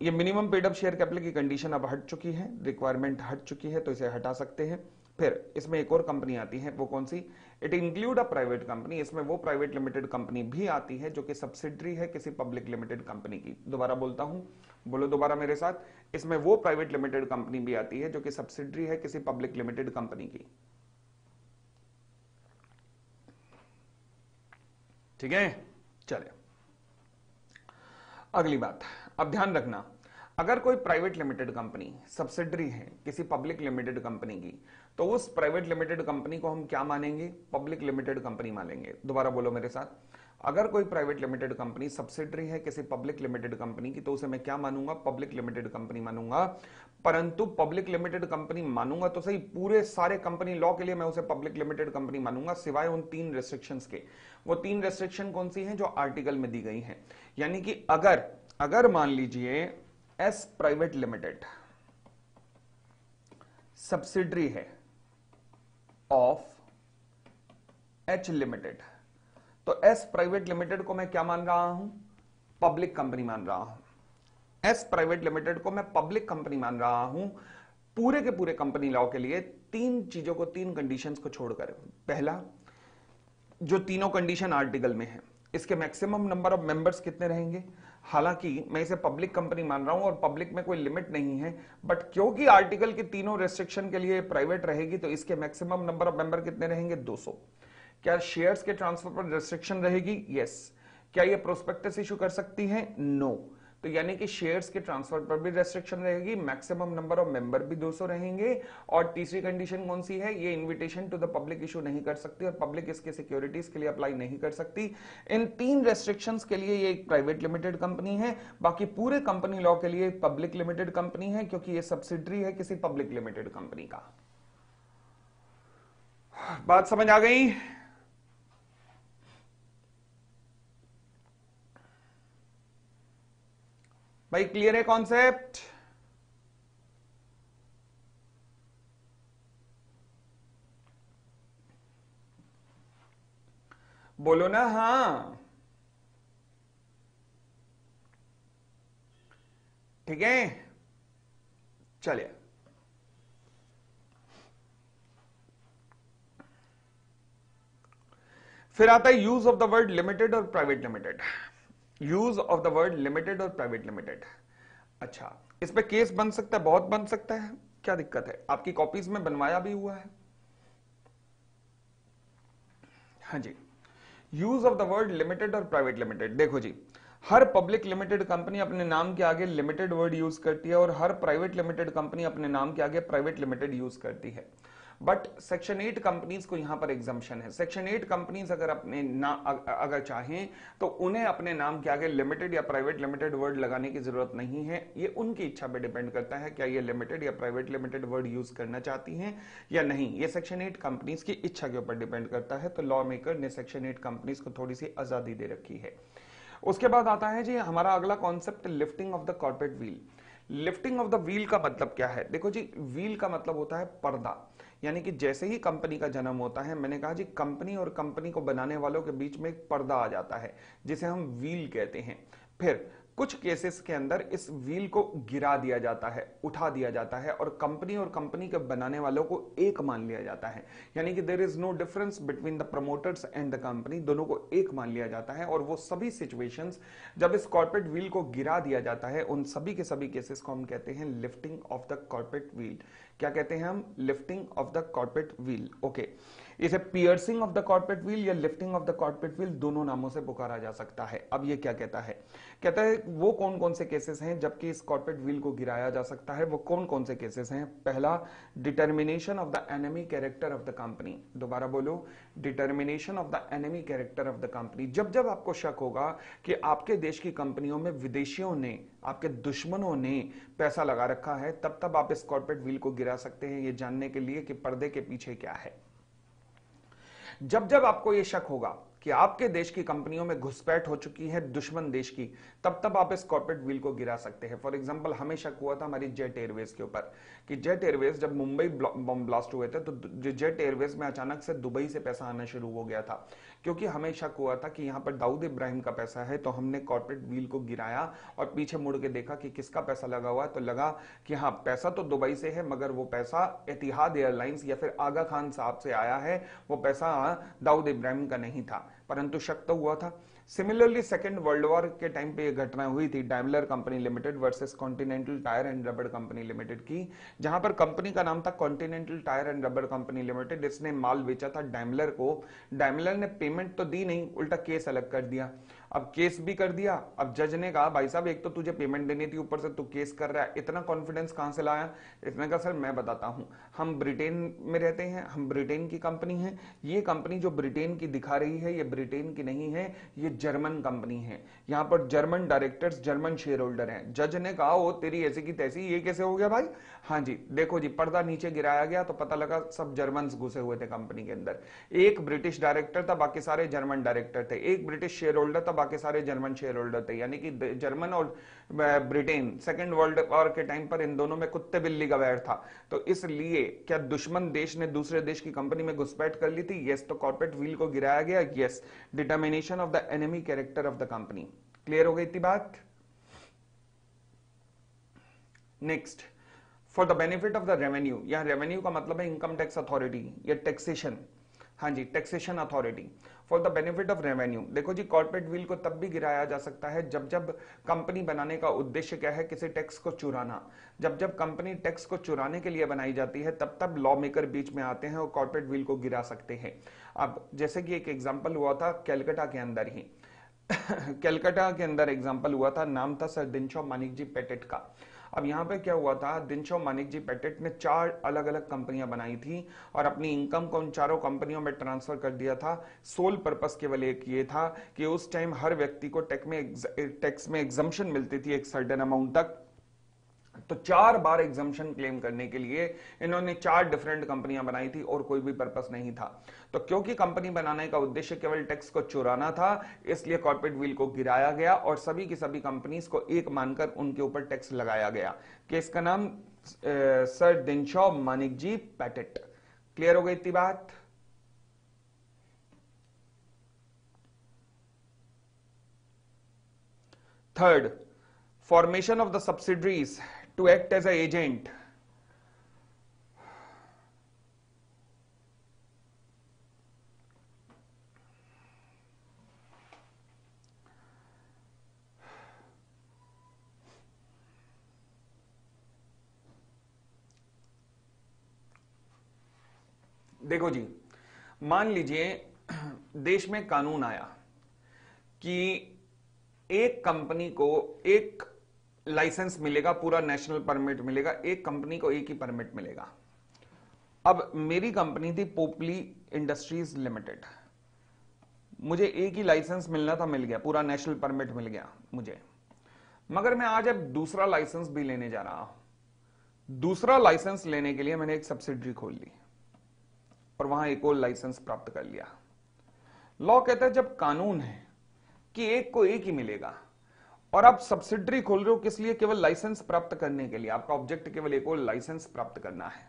ये minimum paid up share capital की कंडीशन अब हट चुकी है, रिक्वायरमेंट हट चुकी है, तो इसे हटा सकते हैं। फिर इसमें एक और कंपनी आती है, वो कौन सी? It include a private company. इसमें वो प्राइवेट लिमिटेड कंपनी भी आती है जो कि सब्सिडरी है किसी पब्लिक लिमिटेड कंपनी की। दोबारा बोलता हूं, बोलो दोबारा मेरे साथ, इसमें वो प्राइवेट लिमिटेड कंपनी भी आती है जो कि सब्सिडरी है किसी पब्लिक लिमिटेड कंपनी की। ठीक है, चले अगली बात। अब ध्यान रखना, अगर कोई प्राइवेट लिमिटेड कंपनी सब्सिडरी है किसी पब्लिक लिमिटेड कंपनी की, तो उस प्राइवेट लिमिटेड कंपनी को हम क्या मानेंगे? पब्लिक लिमिटेड कंपनी मानेंगे। दोबारा बोलो मेरे साथ, अगर कोई प्राइवेट लिमिटेड कंपनी सब्सिडरी है किसी पब्लिक लिमिटेड कंपनी की, तो उसे मैं क्या मानूंगा? पब्लिक लिमिटेड कंपनी मानूंगा। परंतु पब्लिक लिमिटेड कंपनी मानूंगा तो सही, पूरे सारे कंपनी लॉ के लिए मैं उसे पब्लिक लिमिटेड कंपनी मानूंगा, सिवाय उन 3 रेस्ट्रिक्शंस के। वो 3 रेस्ट्रिक्शन कौन सी हैं? जो आर्टिकल में दी गई हैं। यानी कि अगर मान लीजिए एस प्राइवेट लिमिटेड सब्सिडरी है ऑफ एच लिमिटेड, तो एस प्राइवेट लिमिटेड को मैं क्या मान रहा हूं? पब्लिक कंपनी मान रहा हूं। एस प्राइवेट लिमिटेड को मैं पब्लिक कंपनी मान रहा हूं पूरे के पूरे कंपनी लॉ के लिए, 3 चीजों को, 3 कंडीशंस को छोड़कर। पहला, जो तीनों कंडीशन आर्टिकल में है, इसके मैक्सिमम नंबर ऑफ मेंबर्स कितने रहेंगे? हालांकि मैं इसे पब्लिक कंपनी मान रहा हूं और पब्लिक में कोई लिमिट नहीं है, बट क्योंकि आर्टिकल के तीनों रेस्ट्रिक्शन के लिए प्राइवेट रहेगी, तो इसके मैक्सिमम नंबर ऑफ मेंबर कितने रहेंगे? 200। क्या शेयर्स के ट्रांसफर पर रेस्ट्रिक्शन रहेगी? यस। क्या ये प्रोस्पेक्टस इशू कर सकती है? नो। तो यानी कि शेयर्स के ट्रांसफर पर भी रेस्ट्रिक्शन रहेगी, मैक्सिमम नंबर ऑफ मेंबर भी 200 रहेंगे। और तीसरी कंडीशन कौन सी है? ये invitation to the public issue नहीं कर सकती और पब्लिक इसके सिक्योरिटीज के लिए अप्लाई नहीं कर सकती। इन 3 रेस्ट्रिक्शंस के लिए ये एक प्राइवेट लिमिटेड कंपनी है, बाकी पूरे कंपनी लॉ के लिए पब्लिक लिमिटेड कंपनी है, क्योंकि ये सब्सिडरी है किसी पब्लिक लिमिटेड कंपनी का। बात समझ आ गई? भाई क्लियर है कॉन्सेप्ट? बोलो ना हाँ। ठीक है, चलिए फिर आता है use of the word limited और private limited. Use of the word limited और प्राइवेट लिमिटेड। अच्छा, इस पे केस बन सकता है, बहुत बन सकता है, क्या दिक्कत है? आपकी कॉपीज में बनवाया भी हुआ है। हाँ जी, use of the word limited और प्राइवेट लिमिटेड। देखो जी, हर पब्लिक लिमिटेड कंपनी अपने नाम के आगे लिमिटेड वर्ड यूज करती है और हर प्राइवेट लिमिटेड कंपनी अपने नाम के आगे प्राइवेट लिमिटेड यूज करती है। बट सेक्शन 8 कंपनीज को यहां पर एग्जाम्पशन है। सेक्शन 8 कंपनीज अगर अगर चाहें तो उन्हें अपने नाम के आगे लिमिटेड या प्राइवेट लिमिटेड वर्ड लगाने की जरूरत नहीं है। ये उनकी इच्छा पे डिपेंड करता है, क्या ये लिमिटेड या प्राइवेट लिमिटेड वर्ड यूज करना चाहती हैं या नहीं। ये सेक्शन 8 कंपनीज की इच्छा के ऊपर डिपेंड करता है। तो लॉ मेकर ने सेक्शन 8 कंपनीज को थोड़ी सी आजादी दे रखी है। उसके बाद आता है जी हमारा अगला concept, lifting of the corporate wheel. Lifting of the wheel का मतलब क्या है? देखो जी, व्हील का मतलब होता है पर्दा। यानी कि जैसे ही कंपनी का जन्म होता है, मैंने कहा जी कंपनी और कंपनी को बनाने वालों के बीच में एक पर्दा आ जाता है जिसे हम व्हील कहते हैं। फिर कुछ केसेस के अंदर इस व्हील को गिरा दिया जाता है, उठा दिया जाता है और कंपनी के बनाने वालों को एक मान लिया जाता है। यानी कि there is no difference between the promoters and the company, दोनों को एक मान लिया जाता है। और वो सभी सिचुएशंस जब इस कॉर्पोरेट व्हील को गिरा दिया जाता है, उन सभी के सभी केसेस को हम कहते हैं lifting of the corporate veil. क्या कहते हैं हम? Lifting of the corporate veil. Okay, इसे piercing of the corporate veil या lifting of the corporate veil दोनों नामों से पुकारा जा सकता है। अब ये क्या कहता है? कहता है वो कौन कौन से केसेस हैं जबकि इस कॉर्पोरेट व्हील को गिराया जा सकता है। वो कौन कौन से केसेस हैं? पहला, determination of the enemy character of the company. दोबारा बोलो, determination of the enemy character of the company. जब जब आपको शक होगा कि आपके देश की कंपनियों में विदेशियों ने, आपके दुश्मनों ने पैसा लगा रखा है, तब तब आप इस कॉर्पोरेट व्हील को गिरा सकते हैं, ये जानने के लिए कि पर्दे के पीछे क्या है। जब जब आपको यह शक होगा कि आपके देश की कंपनियों में घुसपैठ हो चुकी है दुश्मन देश की, तब तब आप इस कॉर्पोरेट व्हील को गिरा सकते हैं। फॉर एग्जांपल हमें शक हुआ था हमारी जेट एयरवेज के ऊपर कि जेट एयरवेज जब मुंबई बम ब्लास्ट हुए थे तो जेट एयरवेज में अचानक से दुबई से पैसा आना शुरू हो गया था, क्योंकि हमें शक हुआ था कि यहां पर दाऊद इब्राहिम का पैसा है। तो हमने कॉर्पोरेट व्हील को गिराया और पीछे मुड़ के देखा कि किसका पैसा लगा हुआ है, तो लगा कि हाँ पैसा तो दुबई से है, मगर वो पैसा एतिहाद एयरलाइंस या फिर आगा खान साहब से आया है, वो पैसा दाऊद इब्राहिम का नहीं था, परंतु शक तो हुआ था। सिमिलरली सेकेंड वर्ल्ड वॉर के टाइम पे ये घटना हुई थी Daimler company limited versus Continental tyre and rubber company limited की, जहां पर कंपनी का नाम था Continental tyre and rubber company limited. इसने माल बेचा था डाइमलर को, डाइमलर ने पेमेंट तो दी नहीं, उल्टा केस अलग कर दिया। अब केस भी कर दिया, अब जज ने कहा भाई साहब एक तो तुझे पेमेंट देनी थी, ऊपर से तू केस कर रहा है, इतना कॉन्फिडेंस कहां से लाया? इसने कहा सर मैं बताता हूं, हम ब्रिटेन में रहते हैं, हम ब्रिटेन की कंपनी है, ये कंपनी जो ब्रिटेन की दिखा रही है ये ब्रिटेन की नहीं है, ये जर्मन कंपनी है, यहाँ पर German directors German share holder हैं। जज ने कहा वो तेरी ऐसी की तैसी, ये कैसे हो गया भाई? हाँ जी देखो जी, पर्दा नीचे गिराया गया तो पता लगा सब जर्मन घुसे हुए थे कंपनी के अंदर। एक ब्रिटिश डायरेक्टर था, बाकी सारे जर्मन डायरेक्टर थे, एक ब्रिटिश शेयर होल्डर था, बाकी सारे जर्मन शेयर होल्डर थे। यानी कि जर्मन और ब्रिटेन सेकेंड वर्ल्ड वॉर के टाइम पर इन दोनों में कुत्ते बिल्ली का वैर था। तो इसलिए क्या दुश्मन देश ने दूसरे देश की कंपनी में घुसपैठ कर ली थी? यस। तो कॉर्पोरेट व्हील को गिराया गया, yes. Determination of the enemy character of the company. Clear हो गई थी बात? Next, for the benefit of the revenue, यहां रेवेन्यू का मतलब है इनकम टैक्स अथॉरिटी या टैक्सेशन। हाँ जी, taxation authority for the benefit of revenue. देखो जी, कॉर्पोरेट व्हील को तब भी गिराया जा सकता है जब जब कंपनी बनाने का उद्देश्य क्या है? किसी टैक्स को चुराना। जब जब कंपनी टैक्स को चुराने के लिए बनाई जाती है तब तब लॉ मेकर बीच में आते हैं और कॉर्पोरेट व्हील को गिरा सकते हैं। अब जैसे कि एक एग्जाम्पल हुआ था कैलकाटा के अंदर ही कैलकाटा के अंदर एग्जाम्पल हुआ था, नाम था सर दिनशॉ मानिक जी पेटेट का। अब यहाँ पे क्या हुआ था, दिनशॉ मानिक जी पेटेट ने 4 अलग अलग कंपनियां बनाई थी और अपनी इनकम को उन चारों कंपनियों में ट्रांसफर कर दिया था। सोल पर्पस केवल एक ये था कि उस टाइम हर व्यक्ति को टैक्स में एग्जम्पशन मिलती थी एक सर्टेन अमाउंट तक। तो 4 बार एग्जम्पशन क्लेम करने के लिए इन्होंने 4 डिफरेंट कंपनियां बनाई थी और कोई भी पर्पस नहीं था। तो क्योंकि कंपनी बनाने का उद्देश्य केवल टैक्स को चुराना था, इसलिए कॉर्पोरेट व्हील को गिराया गया और सभी की सभी कंपनीज को एक मानकर उनके ऊपर टैक्स लगाया गया। केस का नाम सर दिनशॉ मानिक जी पेटेट। क्लियर हो गई इतनी बात? Third, formation of the subsidiaries to act as an agent। देखो जी, मान लीजिए देश में कानून आया कि एक कंपनी को एक लाइसेंस मिलेगा, पूरा नेशनल परमिट मिलेगा, एक कंपनी को एक ही परमिट मिलेगा। अब मेरी कंपनी थी पोपली इंडस्ट्रीज लिमिटेड, मुझे एक ही लाइसेंस मिलना था, मिल गया, पूरा नेशनल परमिट मिल गया मुझे। मगर मैं आज अब दूसरा लाइसेंस भी लेने जा रहा हूं। दूसरा लाइसेंस लेने के लिए मैंने एक सब्सिडरी खोल ली और वहां एक और लाइसेंस प्राप्त कर लिया। लॉ कहता है जब कानून है कि एक को एक ही मिलेगा और आप सब्सिडरी खोल रहे हो किस लिए? केवल लाइसेंस प्राप्त करने के लिए। आपका ऑब्जेक्ट केवल एक और लाइसेंस प्राप्त करना है।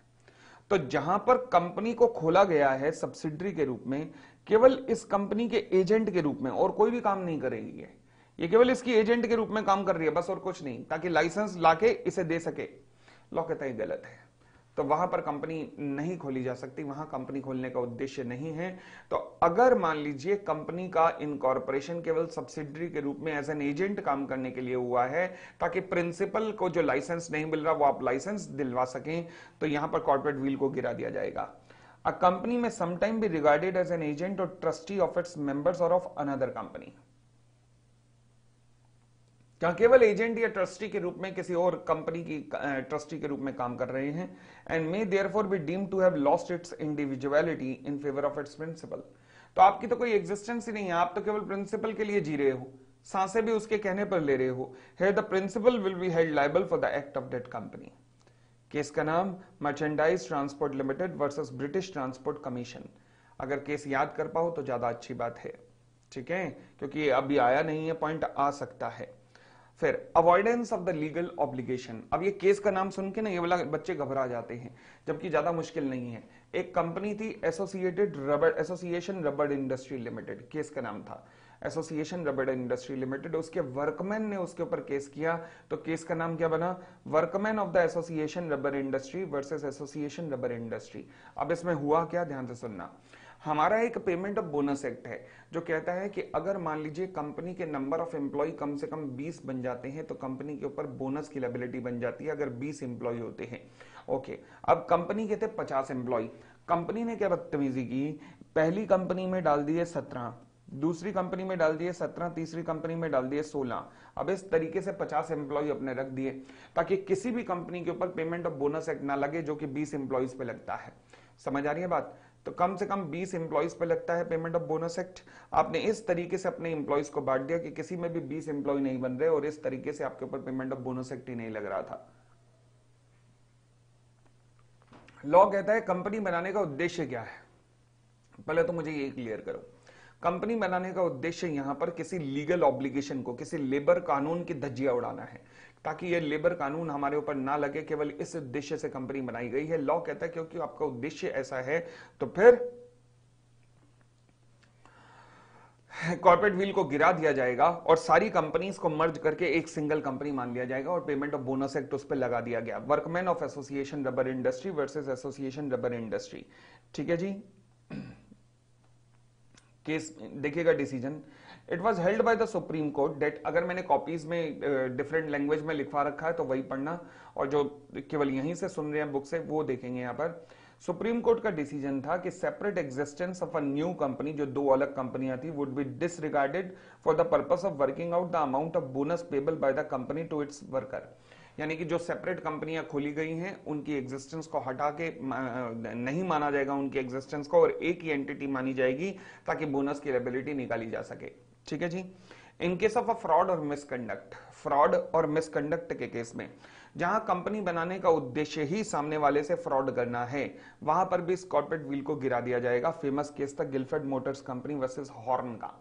तो जहां पर कंपनी को खोला गया है सब्सिडरी के रूप में, केवल इस कंपनी के एजेंट के रूप में, और कोई भी काम नहीं करेगी ये केवल इसकी एजेंट के रूप में काम कर रही है बस, और कुछ नहीं, ताकि लाइसेंस लाके इसे दे सके। लॉ कहता है गलत है, तो वहां पर कंपनी नहीं खोली जा सकती, वहां कंपनी खोलने का उद्देश्य नहीं है। तो अगर मान लीजिए कंपनी का इनकॉर्पोरेशन केवल सब्सिडरी के रूप में एज एन एजेंट काम करने के लिए हुआ है, ताकि प्रिंसिपल को जो लाइसेंस नहीं मिल रहा वो आप लाइसेंस दिलवा सकें, तो यहां पर कॉर्पोरेट व्हील को गिरा दिया जाएगा। A company may sometime be regarded as an agent or trustee of its members or of another company. क्या केवल एजेंट या ट्रस्टी के रूप में किसी और कंपनी की ट्रस्टी के रूप में काम कर रहे हैं, and may therefore be deemed to have lost its individuality in favour of its principal. तो आपकी तो कोई एग्जिस्टेंस ही नहीं है, आप तो केवल प्रिंसिपल के लिए जी रहे हो, सांसें भी उसके कहने पर ले रहे हो। Here the principal will be held liable for the act of that company. Case का नाम merchandise transport limited versus British transport commission. अगर केस याद कर पाओ तो ज्यादा अच्छी बात है। ठीक है, क्योंकि अभी आया नहीं है, पॉइंट आ सकता है। फिर avoidance of the legal obligation. अब ये केस का नाम सुन के ना ये वाला बच्चे घबरा जाते हैं, जबकि ज्यादा मुश्किल नहीं है। एक कंपनी थी association rubber industry limited, case का नाम था एसोसिएशन रबर इंडस्ट्री लिमिटेड। उसके वर्कमैन ने उसके ऊपर केस किया, तो केस का नाम क्या बना, workman of the association rubber industry versus association rubber industry. अब इसमें हुआ क्या, ध्यान से सुनना। हमारा एक पेमेंट ऑफ बोनस एक्ट है जो कहता है कि अगर मान लीजिए कंपनी के नंबर ऑफ एम्प्लॉय कम से कम 20 बन जाते हैं तो कंपनी के ऊपर बोनस की लायबिलिटी बन जाती है अगर 20 एम्प्लॉय होते हैं। ओके, अब कंपनी के थे 50 एम्प्लॉय। कंपनी ने क्या बदतमीजी की, पहली कंपनी में डाल दिए 17, दूसरी कंपनी में डाल दिए 17, तीसरी कंपनी में डाल दिए 16। अब इस तरीके से 50 एम्प्लॉय अपने रख दिए ताकि किसी भी कंपनी के ऊपर पेमेंट ऑफ बोनस एक्ट ना लगे जो कि 20 एम्प्लॉयज पे लगता है। समझ आ रही है बात? तो कम से कम 20 एम्प्लॉयज पे लगता है पेमेंट ऑफ बोनस एक्ट। आपने इस तरीके से अपने एम्प्लॉयज को बांट दिया कि किसी में भी 20 एम्प्लॉय नहीं बन रहे और इस तरीके से आपके ऊपर पेमेंट ऑफ बोनस एक्ट ही नहीं लग रहा था। लॉ कहता है कंपनी बनाने का उद्देश्य क्या है, पहले तो मुझे ये क्लियर करो। कंपनी बनाने का उद्देश्य यहां पर किसी लीगल ऑब्लिगेशन को, किसी लेबर कानून की धज्जियां उड़ाना है ताकि ये लेबर कानून हमारे ऊपर ना लगे, केवल इस उद्देश्य से कंपनी बनाई गई है। लॉ कहता है क्योंकि आपका उद्देश्य ऐसा है तो फिर कॉर्पोरेट व्हील को गिरा दिया जाएगा और सारी कंपनीज को मर्ज करके एक सिंगल कंपनी मान लिया जाएगा और पेमेंट ऑफ बोनस एक्ट उस पर लगा दिया गया। Workman of association rubber industry versus association rubber industry. ठीक है जी, केस देखिएगा decision. It was held by the supreme court date, अगर मैंने कॉपीज में डिफरेंट लैंग्वेज में लिखवा रखा है तो वही पढ़ना, और जो केवल यहीं से सुन रहे हैं बुक से वो देखेंगे। यहाँ पर सुप्रीम कोर्ट का डिसीजन था कि separate existence of a new company, जो दो अलग कंपनियां थी, would be disregarded for the purpose of working out the amount of bonus payable by the company to its worker. यानी कि जो सेपरेट कंपनियां खोली गई हैं उनकी एग्जिस्टेंस को हटा के नहीं माना जाएगा उनकी एग्जिस्टेंस को, और एक ही एंटिटी मानी जाएगी ताकि बोनस की लायबिलिटी निकाली जा सके। ठीक है जी। In case of a fraud और मिसकंडक्ट, फ्रॉड और मिसकंडक्ट के केस में जहां कंपनी बनाने का उद्देश्य ही सामने वाले से फ्रॉड करना है, वहां पर भी इस कॉर्पोरेट व्हील को गिरा दिया जाएगा। फेमस केस था Gilford Motors company versus horn का।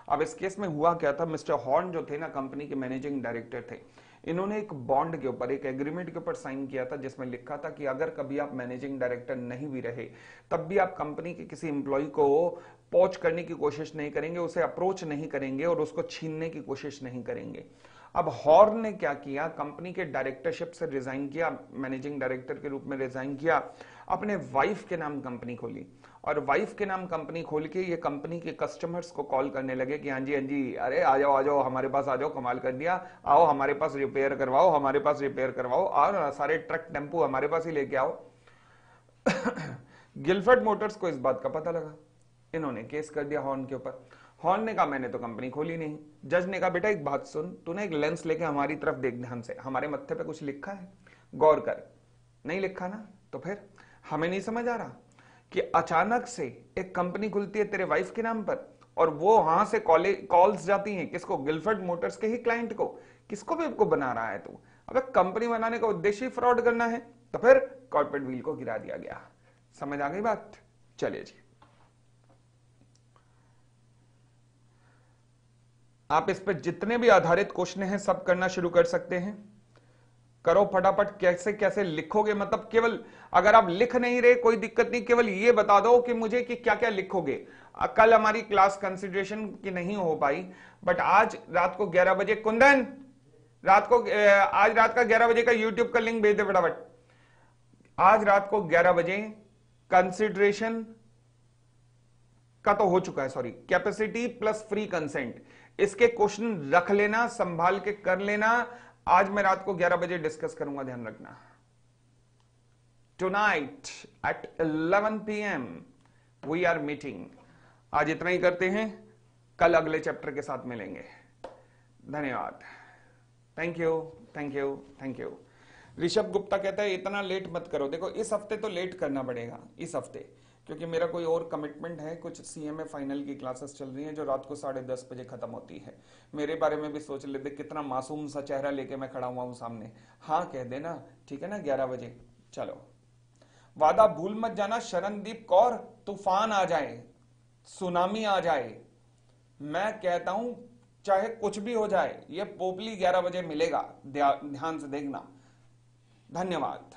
अब इस केस में हुआ क्या था, मिस्टर हॉर्न जो थे ना कंपनी के मैनेजिंग डायरेक्टर थे, इन्होंने एक बॉन्ड के ऊपर, एक एग्रीमेंट के ऊपर साइन किया था जिसमें लिखा था कि अगर कभी आप मैनेजिंग डायरेक्टर नहीं भी रहे तब भी आप कंपनी के किसी एम्प्लॉय को पॉच करने की कोशिश नहीं करेंगे, उसे अप्रोच नहीं करेंगे और उसको छीनने की कोशिश नहीं करेंगे। अब हॉर्न ने क्या किया, कंपनी के डायरेक्टरशिप से रिजाइन किया, मैनेजिंग डायरेक्टर के रूप में रिजाइन किया, अपने वाइफ के नाम कंपनी खोली और वाइफ के नाम कंपनी खोल के ये कंपनी के कस्टमर्स को कॉल करने लगे कि हाँ जी अरे आ जाओ हमारे पास आ जाओ, कमाल कर दिया, आओ हमारे पास रिपेयर करवाओ, हमारे पास रिपेयर करवाओ, और सारे ट्रक टेम्पो हमारे पास ही लेके आओ। गिलफर्ड मोटर्स को इस बात का पता लगा, इन्होंने केस कर दिया हॉर्न के ऊपर। हॉर्न ने कहा मैंने तो कंपनी खोली नहीं। जज ने कहा बेटा एक बात सुन, तूने एक लेंस लेके हमारी तरफ देख ध्यान से, हमारे मत्थे पे कुछ लिखा है, गौर कर। नहीं लिखा ना, तो फिर हमें नहीं समझ आ रहा कि अचानक से एक कंपनी खुलती है तेरे वाइफ के नाम पर और वो वहां से कॉल्स जाती हैं किसको, गिलफर्ड मोटर्स के ही क्लाइंट को। किसको भी आपको बना रहा है तू? अबे कंपनी बनाने का उद्देश्य ही फ्रॉड करना है, तो फिर कॉर्पोरेट व्हील को गिरा दिया गया। समझ आ गई बात? चलिए जी, आप इस पे जितने भी आधारित क्वेश्चन हैं सब करना शुरू कर सकते हैं। करो फटाफट, कैसे कैसे लिखोगे, मतलब केवल अगर आप लिख नहीं रहे कोई दिक्कत नहीं, केवल ये बता दो कि मुझे कि क्या क्या लिखोगे। कल हमारी क्लास कंसिडरेशन की नहीं हो पाई, बट आज रात को 11 बजे, कुंदन आज रात का 11 बजे का यूट्यूब का लिंक भेज दे फटाफट। आज रात को 11 बजे कंसिडरेशन का तो हो चुका है, sorry, capacity plus free consent, इसके क्वेश्चन रख लेना, संभाल के कर लेना। आज मैं रात को 11 बजे डिस्कस करूंगा, ध्यान रखना। Tonight at 11 PM we are meeting. आज इतना ही करते हैं, कल अगले चैप्टर के साथ मिलेंगे। धन्यवाद, thank you thank you thank you. Rishabh Gupta कहता है इतना लेट मत करो। देखो इस हफ्ते तो लेट करना पड़ेगा, इस हफ्ते, क्योंकि मेरा कोई और कमिटमेंट है। कुछ CMA फाइनल की क्लासेस चल रही हैं जो रात को 10:30 बजे खत्म होती है। मेरे बारे में भी सोच लेते कितना मासूम सा चेहरा लेके मैं खड़ा हुआ हूं सामने। हाँ कह देना, ठीक है ना, 11 बजे। चलो, वादा भूल मत जाना शरणदीप कौर, तूफान आ जाए, सुनामी आ जाए, मैं कहता हूं चाहे कुछ भी हो जाए, ये पोपली 11 बजे मिलेगा, ध्यान से देखना। धन्यवाद।